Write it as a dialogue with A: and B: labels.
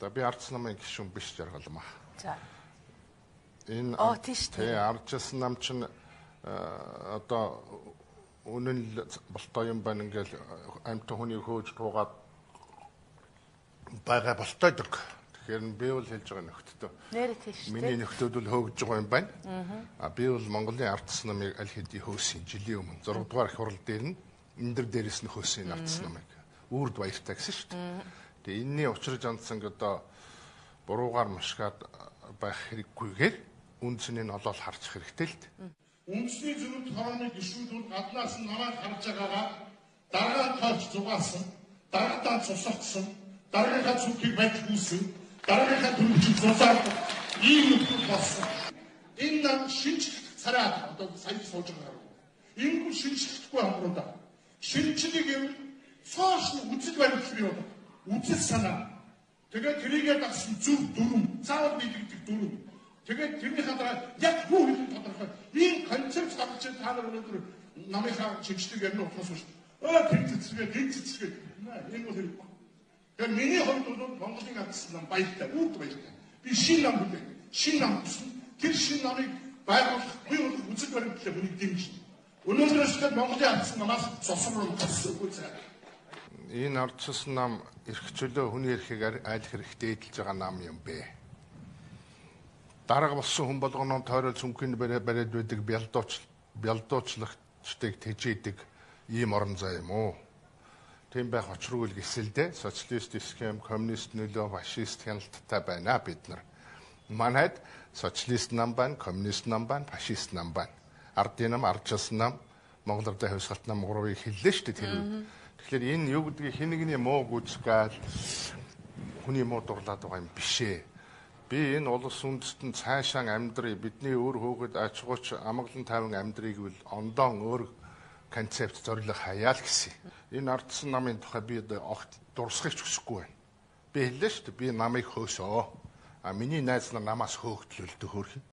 A: За би ардс намын гишүүн биш жаргалмаа.
B: За.
A: Энэ
B: тийш
A: тий ардчсан нам чинь одоо үнэн болтой юм байна ингээл амьтан хүний хөөж туугаад байгаа болтой дэг. Тэгэхээр би бол хэлж байгаа нөхдөд.
B: Нэр тийш.
A: Миний нөхдөд бол хөөгж байгаа юм байна. Би бол Монголын ардс намыг аль хэдийн хөөсөн жилийн өмнө 6 дугаар их хурал дээр нь энэ дээрээс нь хөөсөн ардс намыг үрд баяртай гэсэн шүү дээ. Тэгээ энэний учраж андсан одоо буруугаар мушгаад байх хэрэггүйгээр үндснийг нь олоод харж хэрэгтэй л дээ.
C: Үндэсний зөвлөлт хорооны гишүүдүүд гаднаас нь намайг харж байгаагаа дараагаа тоож зугаасан, дараагтаа цусгацсан, дараагийнхаа зүгтийг байж гүйсэн, дараагийнхаа төлөвчийг зузаад ийм нөхцөл болсон. Энэ нам шинжлэх царай одоо сая сууж байгаа. Энэ шинжлэхгүй хамруудаа. Шинжлэх юм цааш нь үзэл баримт бий болоо. Үзэл санаа. Тэгээд тэрийгээ дагсан зөв дүрм, заавал биелэгдэх дүрм. Тэгээд тэрнийхээ дараа яг хүү хэлэн тодорхой ийм концепт гаргаж та нар өнөөдөр намынхаа шинжлэх ярины ухаас шүү. Тэнцэцгээ. Энэ бол хэрэг. Тэгээд миний хувьд бол Монголын ардс нам баяртай, үрд баяртай. Би шин нам хүлээх, шин нам хүснэ. Тэр шин намыг байгуулах, бий болох үзэл баримтлал бүнийг дэмжинэ. Өнөөдрөөс эхлээд Монголын ардс намаас цосрол болсон цай.
A: Энэ ардс нам эрхчлөө хүний эрхийг айл хэрэгтэй эдэлж байгаа нам юм бэ. Дарга болсон хүн болгоно тойрол сүмхийн бариад байдаг бялдуучлагчдыг тэжээдэг ийм орон зай юм уу? Тийм байх очргүй л гэсэлдэ социалист схем, коммунист нөлөө, фашист хяналттай байна бид нар. Манайд социалист нам байна, коммунист нам байна, фашист нам байна. Ардын нам, ардчилсан нам, Монгол Ардын Хувьсгалт нам 3-ыг хэллээ шүү дээ тэр. Тэгэхээр энэ юу гэдгийг хинэгний муу гүйцэтгэл хүний муу дурлаад байгаа юм бишээ. Би энэ улс үндэстэн цаашаа амьдрий бидний өөр хөөгд аж ахуйч амгалан тайван амьдрийг бол ондоон өөр концепт зорилго хаяа л гэсэн. Энэ ардсан намын тухай би огт дурсахыг ч хүсэхгүй байна. Би хэллээ шүү дээ би намайг хөөсөө. Миний найз нар намаас хөөгдлөлтөө хөөрхөн.